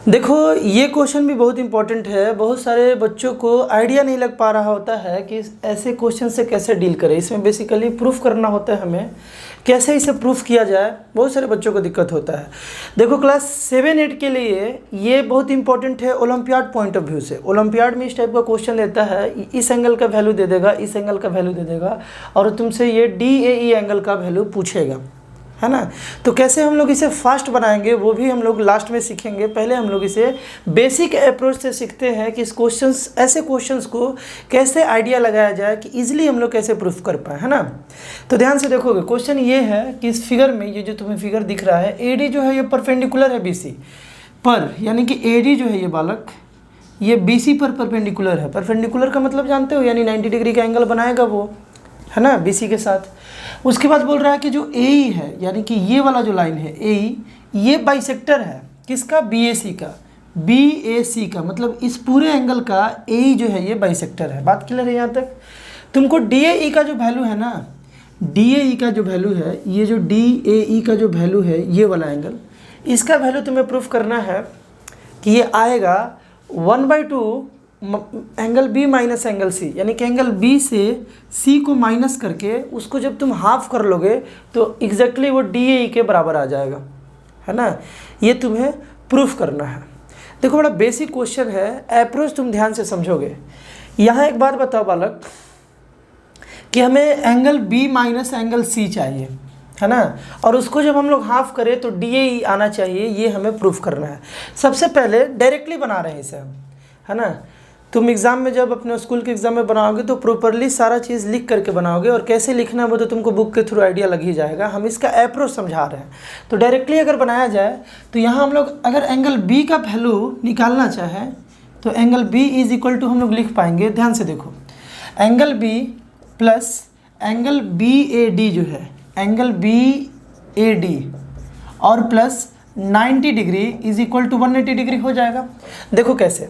देखो ये क्वेश्चन भी बहुत इंपॉर्टेंट है। बहुत सारे बच्चों को आइडिया नहीं लग पा रहा होता है कि ऐसे क्वेश्चन से कैसे डील करें। इसमें बेसिकली प्रूफ करना होता है, हमें कैसे इसे प्रूफ किया जाए, बहुत सारे बच्चों को दिक्कत होता है। देखो क्लास 7-8 के लिए ये बहुत इंपॉर्टेंट है ओलंपियाड पॉइंट ऑफ व्यू से। ओलंपियाड में इस टाइप का क्वेश्चन देता है, इस एंगल का वैल्यू दे देगा, इस एंगल का वैल्यू दे देगा और तुमसे ये DAE एंगल का वैल्यू पूछेगा, है ना। तो कैसे हम लोग इसे फास्ट बनाएंगे वो भी हम लोग लास्ट में सीखेंगे। पहले हम लोग इसे बेसिक अप्रोच से सीखते हैं कि इस क्वेश्चंस, ऐसे क्वेश्चंस को कैसे आइडिया लगाया जाए कि इजीली हम लोग कैसे प्रूफ कर पाए, है ना। तो ध्यान से देखोगे, क्वेश्चन ये है कि इस फिगर में, ये जो तुम्हें फिगर दिख रहा है, AD जो है ये परपेंडिकुलर है BC पर, यानी कि AD जो है ये बालक, ये BC पर परपेंडिकुलर है। परपेंडिकुलर का मतलब जानते हो, यानी 90 डिग्री का एंगल बनाएगा वो, है ना, BC के साथ। उसके बाद बोल रहा है कि जो AE है, यानी कि ये वाला जो लाइन है AE, ये बाइसेक्टर है किसका, BAC का। BAC का मतलब इस पूरे एंगल का AE जो है ये बाइसेक्टर है। बात क्लियर है यहाँ तक। तुमको DAE का जो वैल्यू है ना, DAE का जो वैल्यू है, ये जो DAE का जो वैल्यू है, ये वाला एंगल, इसका वैल्यू तुम्हें प्रूफ करना है कि ये आएगा 1/2 angle B minus angle C, यानी कि एंगल B से C को माइनस करके उसको जब तुम हाफ कर लोगे तो एग्जैक्टली वो DAE के बराबर आ जाएगा, है ना। ये तुम्हें प्रूफ करना है। देखो बड़ा बेसिक क्वेश्चन है, अप्रोच तुम ध्यान से समझोगे। यहाँ एक बात बताओ बालक कि हमें angle B minus angle C चाहिए, है ना, और उसको जब हम लोग हाफ करें तो DAE आना चाहिए, ये हमें प्रूफ करना है। सबसे पहले डायरेक्टली बना रहे हैं इसे हम, है ना। तुम एग्ज़ाम में जब अपने स्कूल के एग्ज़ाम में बनाओगे तो प्रॉपरली सारा चीज़ लिख करके बनाओगे, और कैसे लिखना है वो तो तुमको बुक के थ्रू आइडिया लग ही जाएगा। हम इसका अप्रोच समझा रहे हैं। तो डायरेक्टली अगर बनाया जाए तो यहाँ हम लोग अगर एंगल B का वैल्यू निकालना चाहें तो angle B is equal to हम लोग लिख पाएंगे। ध्यान से देखो, angle B plus angle BAD जो है, एंगल BAD और plus 90 degree is equal to 180 degree हो जाएगा। देखो कैसे,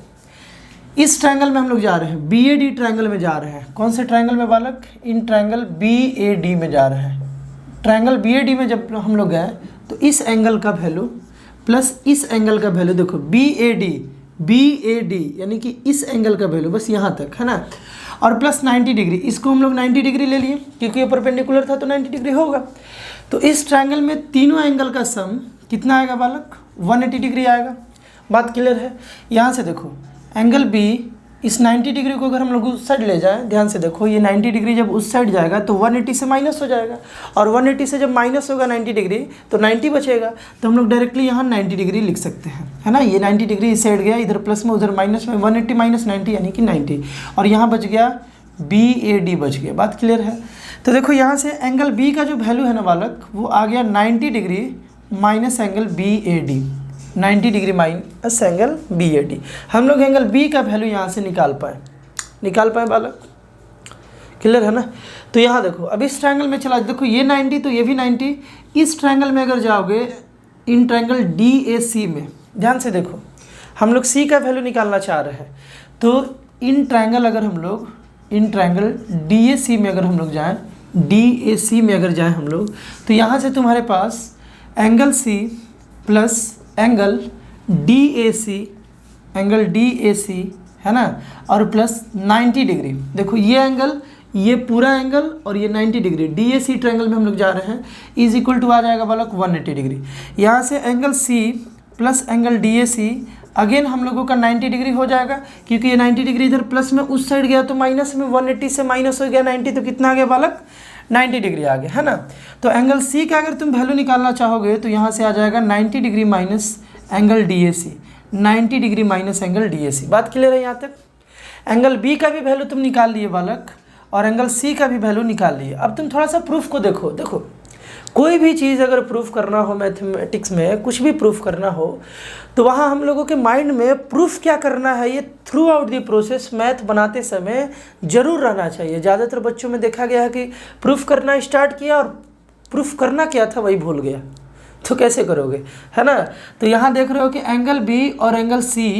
इस ट्रायंगल में हम लोग जा रहे हैं, BAD ट्रायंगल में जा रहे हैं। कौन से ट्रायंगल में बालक, इन ट्रायंगल BAD में जा रहे हैं। ट्रायंगल BAD में जब हम लोग गए तो इस एंगल का वैल्यू प्लस इस एंगल का वैल्यू, देखो BAD यानी कि इस एंगल का वैल्यू बस यहाँ तक, है ना, और प्लस 90 डिग्री, इसको हम लोग 90 डिग्री ले लिए क्योंकि ये परपेंडिकुलर था तो 90 डिग्री होगा। तो इस ट्रायंगल में तीनों एंगल का सम कितना आएगा बालक, 180 डिग्री आएगा। बात क्लियर है। यहाँ से देखो, एंगल B इस 90 डिग्री को अगर हम लोग उस साइड ले जाएं, ध्यान से देखो, ये 90 डिग्री जब उस साइड जाएगा तो 180 से माइनस हो जाएगा, और 180 से जब माइनस होगा 90 डिग्री तो 90 बचेगा। तो हम लोग डायरेक्टली यहाँ 90 डिग्री लिख सकते हैं, है ना। ये 90 डिग्री इस साइड गया, इधर प्लस में उधर माइनस में, 180 माइनस 90 यानी कि 90, और यहाँ बच गया BAD बच गया। बात क्लियर है। तो देखो यहाँ से एंगल B का जो वैल्यू है ना बालक, वो आ गया 90 degree minus angle BAD, 90 degree minus angle BAD। हम लोग एंगल B का वैल्यू यहाँ से निकाल पाए बालक, क्लियर है ना। तो यहाँ देखो, अब इस ट्रायंगल में चला, देखो ये 90 तो ये भी 90। इस ट्रायंगल में अगर जाओगे, इन ट्रायंगल DAC में, ध्यान से देखो, हम लोग C का वैल्यू निकालना चाह रहे हैं। तो इन ट्रायंगल अगर हम लोग, इन ट्रायंगल DAC में अगर हम लोग जाएँ, DAC में अगर जाएँ हम लोग, तो यहाँ से तुम्हारे पास angle C plus angle DAC है ना, और प्लस 90 डिग्री। देखो ये एंगल, ये पूरा एंगल और ये 90 डिग्री, DAC ट्रायंगल में हम लोग जा रहे हैं, इज इक्वल टू आ जाएगा बालक 180 डिग्री। यहाँ से angle C plus angle DAC again हम लोगों का 90 डिग्री हो जाएगा, क्योंकि ये 90 डिग्री इधर प्लस में उस साइड गया तो माइनस में, 180 से माइनस हो गया 90, तो कितना आ गया बालक, 90 डिग्री आ गया, है ना। तो एंगल C का अगर तुम वैल्यू निकालना चाहोगे तो यहाँ से आ जाएगा 90 degree minus angle DAC, 90 degree minus angle DAC। बात क्लियर है यहाँ तक। एंगल B का भी वैल्यू तुम निकाल लिए बालक, और एंगल C का भी वैल्यू निकाल लिए। अब तुम थोड़ा सा प्रूफ को देखो। देखो कोई भी चीज़ अगर प्रूफ करना हो, मैथमेटिक्स में कुछ भी प्रूफ करना हो, तो वहाँ हम लोगों के माइंड में प्रूफ क्या करना है ये through out the process math बनाते समय ज़रूर रहना चाहिए। ज़्यादातर बच्चों में देखा गया है कि प्रूफ करना स्टार्ट किया और प्रूफ करना क्या था वही भूल गया, तो कैसे करोगे, है ना। तो यहाँ देख रहे हो कि एंगल B और एंगल C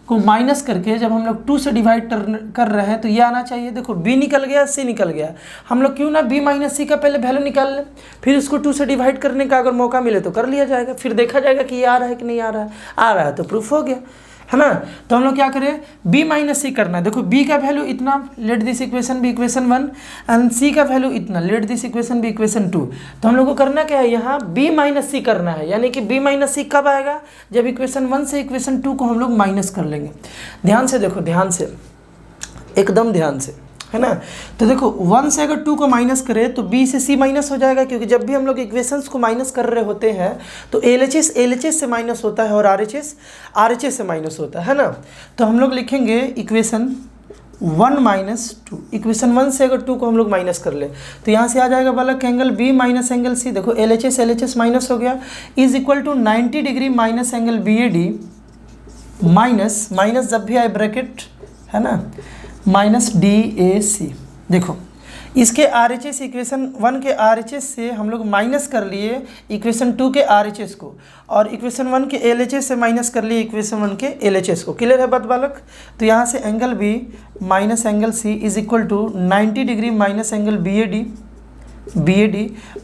को माइनस करके जब हम लोग 2 से डिवाइड कर रहे हैं तो ये आना चाहिए। देखो b निकल गया, c निकल गया, हम लोग क्यों ना b माइनस सी का पहले वैल्यू निकाल लें, फिर उसको 2 से डिवाइड करने का अगर मौका मिले तो कर लिया जाएगा, फिर देखा जाएगा कि ये आ रहा है कि नहीं आ रहा है। आ रहा है तो प्रूफ हो गया, है ना। तो हम लोग क्या करें, b माइनस सी करना है। देखो b का वैल्यू इतना, let this equation be equation 1 and c का वैल्यू इतना, let this equation be equation 2। तो हम लोग को करना क्या है, यहाँ b माइनस सी करना है, यानी कि b माइनस सी कब आएगा, जब इक्वेशन 1 से इक्वेशन 2 को हम लोग माइनस कर लेंगे। ध्यान से देखो, ध्यान से, एकदम ध्यान से, है ना। तो देखो 1 से अगर 2 को माइनस करें तो b से c माइनस हो जाएगा, क्योंकि जब भी हम लोग इक्वेशंस को माइनस कर रहे होते हैं तो LHS से माइनस होता है और RHS से माइनस होता है ना। तो हम लोग लिखेंगे इक्वेशन 1 माइनस 2, इक्वेशन 1 से अगर 2 को हम लोग माइनस कर ले तो यहाँ से आ जाएगा बालक angle b minus angle c। देखो LHS माइनस हो गया, is equal to 90 degree minus angle BAD minus minus जब भी आए ब्रैकेट, है ना, माइनस DAC। देखो इसके RHS, इक्वेशन 1 के RHS से हम लोग माइनस कर लिए इक्वेशन 2 के RHS को, और इक्वेशन 1 के LHS से माइनस कर लिए इक्वेशन 1 के LHS को। क्लियर है बात बालक। तो यहाँ से angle B minus angle C is equal to 90 degree minus angle BAD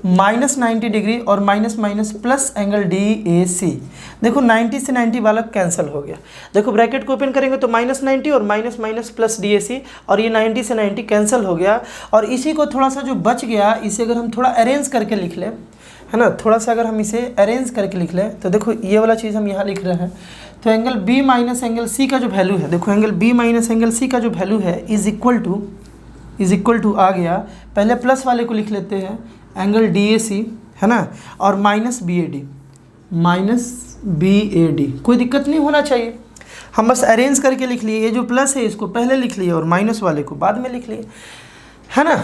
minus 90 degree और minus minus plus angle DAC। देखो 90 से 90 बालक कैंसिल हो गया। देखो ब्रैकेट को ओपन करेंगे तो माइनस 90 और माइनस माइनस प्लस DAC, और ये 90 से 90 कैंसिल हो गया। और इसी को थोड़ा सा जो बच गया, इसे अगर हम थोड़ा अरेंज करके लिख लें, है ना, थोड़ा सा अगर हम इसे अरेंज करके लिख लें तो देखो ये वाला चीज़ हम यहाँ लिख रहे हैं। तो angle B minus angle C का जो वैल्यू है, देखो angle B minus angle C का जो वैल्यू है इज इक्वल टू आ गया, पहले प्लस वाले को लिख लेते हैं, एंगल DAC, है ना, और माइनस BAD। कोई दिक्कत नहीं होना चाहिए, हम बस अरेंज करके लिख लिए। ये जो प्लस है इसको पहले लिख लिए और माइनस वाले को बाद में लिख लिए, है ना।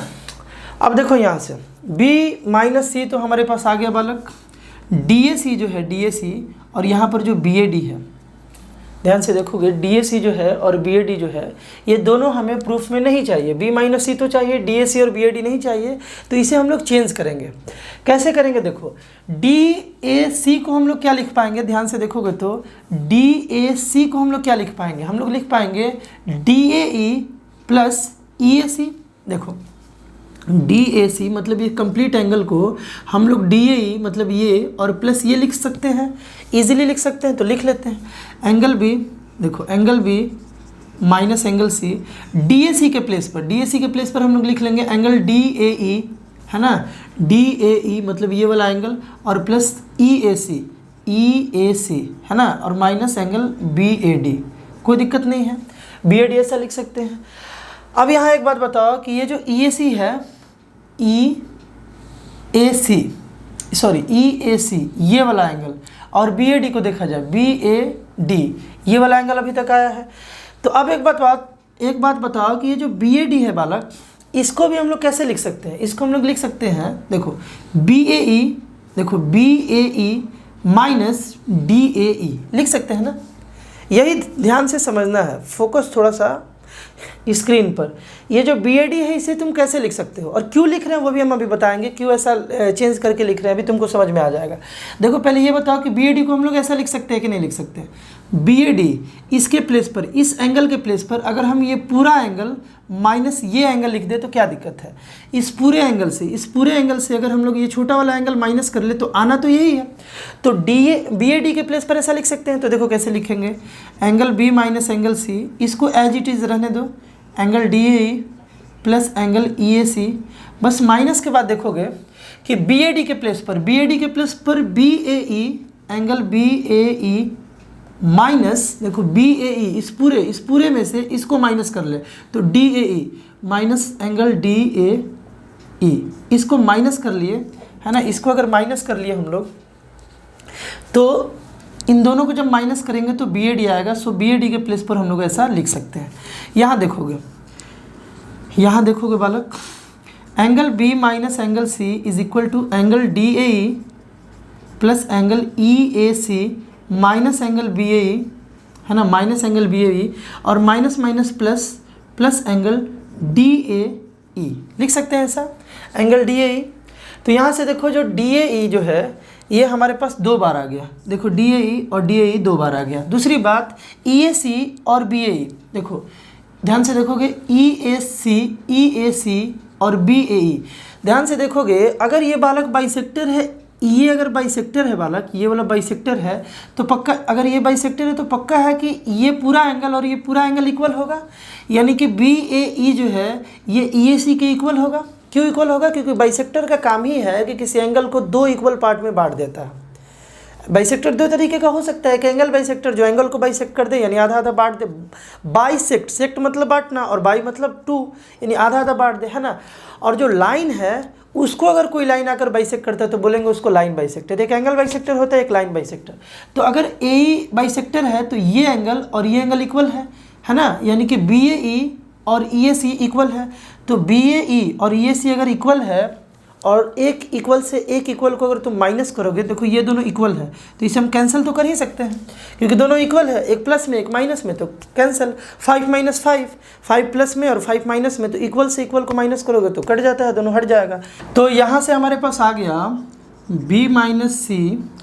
अब देखो यहाँ से B माइनस C तो हमारे पास आ गया बालक, DAC जो है DAC, और यहाँ पर जो BAD है, ध्यान से देखोगे DAC जो है और BAD जो है ये दोनों हमें प्रूफ में नहीं चाहिए। B माइनस सी तो चाहिए, DAC और BAD नहीं चाहिए। तो इसे हम लोग चेंज करेंगे। कैसे करेंगे, देखो DAC को हम लोग क्या लिख पाएंगे, ध्यान से देखोगे तो DAC को हम लोग क्या लिख पाएंगे, हम लोग लिख पाएंगे DAE प्लस EAC। देखो DAC मतलब ये कंप्लीट एंगल को हम लोग DAE मतलब ये और प्लस ये लिख सकते हैं, इजीली लिख सकते हैं, तो लिख लेते हैं। एंगल B, देखो angle B minus angle C, DAC के प्लेस पर हम लोग लिख लेंगे एंगल DAE, है ना, DAE मतलब ये वाला एंगल, और प्लस EAC, है ना, और माइनस एंगल BAD। कोई दिक्कत नहीं है, BAD ऐसा लिख सकते हैं। अब यहाँ एक बात बताओ कि ये जो EAC है, EAC ये वाला एंगल, और BAD को देखा जाए BAD ये वाला एंगल अभी तक आया है। तो अब एक बात बताओ कि ये जो BAD है बालक, इसको भी हम लोग कैसे लिख सकते हैं, इसको हम लोग लिख सकते हैं, देखो BAE माइनस DAE लिख सकते हैं ना। यही ध्यान से समझना है, फोकस थोड़ा सा स्क्रीन पर। ये जो BAD है इसे तुम कैसे लिख सकते हो और क्यों लिख रहे हैं वो भी हम अभी बताएंगे, क्यों ऐसा चेंज करके लिख रहे हैं, अभी तुमको समझ में आ जाएगा। देखो पहले ये बताओ कि BAD को हम लोग ऐसा लिख सकते हैं कि नहीं लिख सकते। BAD इसके प्लेस पर, इस एंगल के प्लेस पर अगर हम ये पूरा एंगल माइनस ये एंगल लिख दे तो क्या दिक्कत है। इस पूरे एंगल से अगर हम लोग ये छोटा वाला एंगल माइनस कर ले तो आना तो यही है। तो BAD के प्लेस पर ऐसा लिख सकते हैं। तो देखो कैसे लिखेंगे, angle B minus angle C, इसको एज इट इज़ रहने दो, angle DAE plus angle EAC। बस माइनस के बाद देखोगे कि BAD के प्लेस पर BAE, एंगल BAE माइनस, देखो BAE इस पूरे में से इसको माइनस कर ले तो DAE माइनस एंगल DAE, इसको माइनस कर लिए, है ना। इसको अगर माइनस कर लिए हम लोग तो इन दोनों को जब माइनस करेंगे तो BAD आएगा। सो BAD के प्लेस पर हम लोग ऐसा लिख सकते हैं। यहाँ देखोगे बालक, angle B minus angle C is equal to angle DAE plus angle EAC minus angle BAE, है ना, माइनस एंगल BAE और minus minus plus angle DAE लिख सकते हैं ऐसा, एंगल DAE। तो यहाँ से देखो जो DAE जो है ये हमारे पास 2 बार आ गया, देखो DAE और DAE 2 बार आ गया। दूसरी बात EAC और BAE, देखो ध्यान से देखोगे EAC और BAE, ध्यान से देखोगे अगर ये बालक बाइसेक्टर है, ये अगर बाइसेक्टर है बालक, ये वाला बाइसेक्टर है तो पक्का, अगर ये बाइसेक्टर है तो पक्का है कि ये पूरा एंगल और ये पूरा एंगल इक्वल होगा, यानी कि BAE जो है ये EAC के इक्वल होगा। क्यों इक्वल होगा? क्योंकि बाइसेक्टर का काम ही है कि किसी एंगल को 2 इक्वल पार्ट में बांट देता है। बाइसेक्टर 2 तरीके का हो सकता है कि एंगल बाइसेक्टर जो एंगल को बाइसेक्ट कर दे, यानी आधा आधा बांट दे। बाइसेक्ट, सेक्ट मतलब बांटना, और बाई मतलब 2, यानी आधा आधा बांट दे, है ना। और जो लाइन है उसको अगर कोई लाइन आकर बाइसेक्ट करता है तो बोलेंगे उसको लाइन बाइसेक्टर। एक एंगल बाइसेक्टर होता है, एक लाइन बाइसेक्टर। तो अगर AE बाइसेक्टर है तो ये एंगल और ये एंगल इक्वल है ना, यानी कि BAE और EAC इक्वल है। तो BAE और EAC अगर इक्वल है और एक इक्वल से एक इक्वल को अगर तुम माइनस करोगे, देखो ये दोनों इक्वल है तो इसे हम कैंसिल तो कर ही सकते हैं क्योंकि दोनों इक्वल है, एक प्लस में एक माइनस में, तो कैंसिल। 5 - 5, 5 प्लस में और 5 माइनस में, तो इक्वल से इक्वल को माइनस करोगे तो कट जाता है, दोनों हट जाएगा। तो यहाँ से हमारे पास आ गया B - C,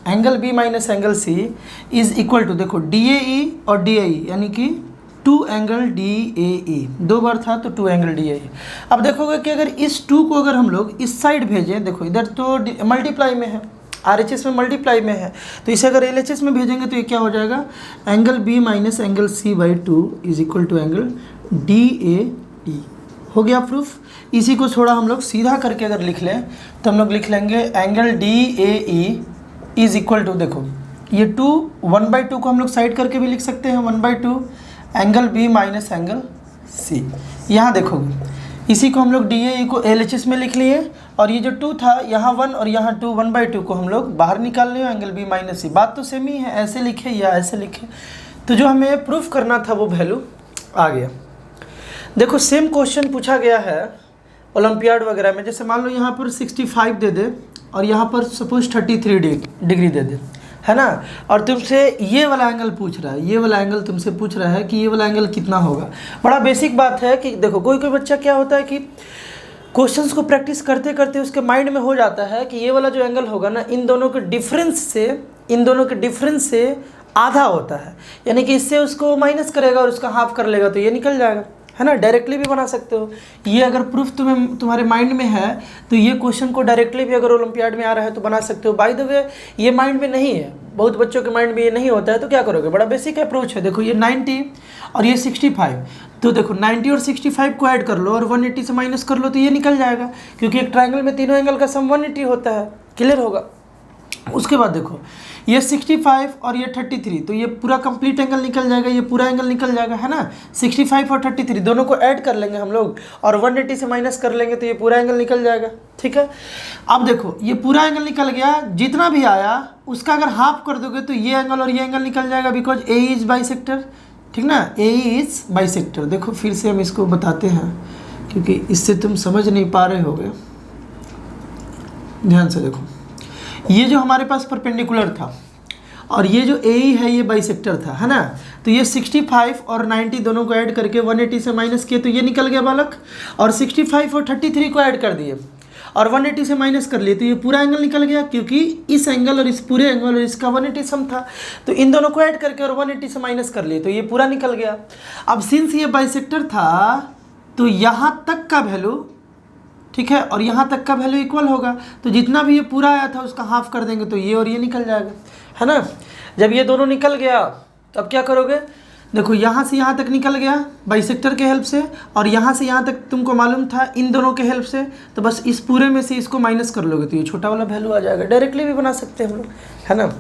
angle B - angle C is equal to, देखो DAE और DAE, यानी कि 2 एंगल DAE, 2 बार था तो 2 एंगल DAE। अब देखोगे कि अगर इस 2 को अगर हम लोग इस साइड भेजें, देखो इधर तो मल्टीप्लाई में है, RHS में मल्टीप्लाई में है, तो इसे अगर LHS में भेजेंगे तो ये क्या हो जाएगा, angle B - angle C/2 is equal to angle DAE। हो गया प्रूफ। इसी को थोड़ा हम लोग सीधा करके अगर लिख लें तो हम लोग लिख लेंगे angle DAE is equal to, देखो ये 2 1/2 को हम लोग साइड करके भी लिख सकते हैं, 1/2 एंगल B - एंगल C। यहाँ देखोगे इसी को हम लोग DAE को LHS में लिख लिए, और ये जो 2 था यहाँ 1 और यहाँ 2, 1/2 को हम लोग बाहर निकाल लिए, एंगल B - C। बात तो सेम ही है, ऐसे लिखे या ऐसे लिखे, तो जो हमें प्रूफ करना था वो वैल्यू आ गया। देखो सेम क्वेश्चन पूछा गया है ओलंपियाड वगैरह में, जैसे मान लो यहाँ पर 65 दे दे और यहाँ पर सपोज 33 डिग्री दे दे, है ना, और तुमसे ये वाला एंगल पूछ रहा है, ये वाला एंगल तुमसे पूछ रहा है कि ये वाला एंगल कितना होगा। बड़ा बेसिक बात है कि देखो कोई कोई बच्चा क्या होता है कि क्वेश्चंस को प्रैक्टिस करते करते उसके माइंड में हो जाता है कि ये वाला जो एंगल होगा ना, इन दोनों के डिफरेंस से आधा होता है, यानी कि इससे उसको माइनस करेगा और उसका हाफ कर लेगा तो ये निकल जाएगा, है ना। डायरेक्टली भी बना सकते हो, ये अगर प्रूफ तुम्हारे माइंड में है तो ये क्वेश्चन को डायरेक्टली भी अगर ओलंपियाड में आ रहा है तो बना सकते हो। बाय द वे ये माइंड में नहीं है, बहुत बच्चों के माइंड में ये नहीं होता है, तो क्या करोगे, बड़ा बेसिक अप्रोच है। देखो ये 90 और ये 65, तो देखो 90 और 65 को ऐड कर लो और 180 से माइनस कर लो तो ये निकल जाएगा, क्योंकि एक ट्रायंगल में तीनों एंगल का सम 180 होता है। क्लियर होगा। उसके बाद देखो ये 65 और ये 33, तो ये पूरा कंप्लीट एंगल निकल जाएगा, ये पूरा एंगल निकल जाएगा, है ना। 65 और 33 दोनों को ऐड कर लेंगे हम लोग और 180 से माइनस कर लेंगे तो ये पूरा एंगल निकल जाएगा, ठीक है। अब देखो ये पूरा एंगल निकल गया, जितना भी आया उसका अगर हाफ कर दोगे तो ये एंगल और ये एंगल निकल जाएगा, बिकॉज AE इज बाइसेक्टर, ठीक ना, AE इज बाइसेक्टर। देखो फिर से हम इसको बताते हैं क्योंकि इससे तुम समझ नहीं पा रहे होगे, ध्यान से देखो। ये जो हमारे पास परपेंडिकुलर था और ये जो AE है ये बाइसेक्टर था, है ना। तो ये 65 और 90 दोनों को ऐड करके 180 से माइनस किए तो ये निकल गया बालक, और 65 और 33 को ऐड कर दिए और 180 से माइनस कर लिए तो ये पूरा एंगल निकल गया, क्योंकि इस एंगल और इस पूरे एंगल और इसका 180 सम था, तो इन दोनों को ऐड करके और 180 से माइनस कर लिए तो ये पूरा निकल गया। अब सिंस ये बाइसेक्टर था तो यहाँ तक का वैल्यू, ठीक है, और यहाँ तक का वैल्यू इक्वल होगा, तो जितना भी ये पूरा आया था उसका हाफ कर देंगे तो ये और ये निकल जाएगा, है ना। जब ये दोनों निकल गया तो अब क्या करोगे, देखो यहाँ से यहाँ तक निकल गया बाइसेक्टर के हेल्प से, और यहाँ से यहाँ तक तुमको मालूम था इन दोनों के हेल्प से, तो बस इस पूरे में से इसको माइनस कर लोगे तो ये छोटा वाला वैल्यू आ जाएगा। डायरेक्टली भी बना सकते हैं हम लोग, है ना।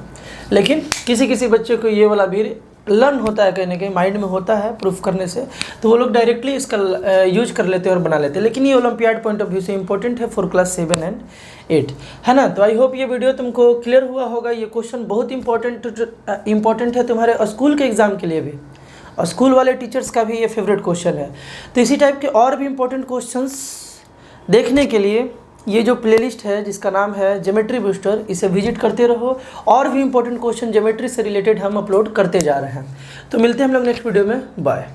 लेकिन किसी किसी बच्चे को ये वाला भी लर्न होता है, कहीं ना कहीं माइंड में होता है प्रूफ करने से, तो वो लोग डायरेक्टली इसका यूज कर लेते हैं और बना लेते हैं। लेकिन ये ओलंपियाड पॉइंट ऑफ व्यू से इंपॉर्टेंट है फॉर क्लास 7 एंड 8, है ना। तो आई होप ये वीडियो तुमको क्लियर हुआ होगा। ये क्वेश्चन बहुत इंपॉर्टेंट है तुम्हारे स्कूल के एग्जाम के लिए भी, और स्कूल वाले टीचर्स का भी ये फेवरेट क्वेश्चन है। तो इसी टाइप के और भी इंपॉर्टेंट क्वेश्चंस देखने के लिए ये जो प्लेलिस्ट है जिसका नाम है ज्योमेट्री बूस्टर, इसे विजिट करते रहो। और भी इंपॉर्टेंट क्वेश्चन ज्योमेट्री से रिलेटेड हम अपलोड करते जा रहे हैं। तो मिलते हैं हम लोग नेक्स्ट वीडियो में, बाय।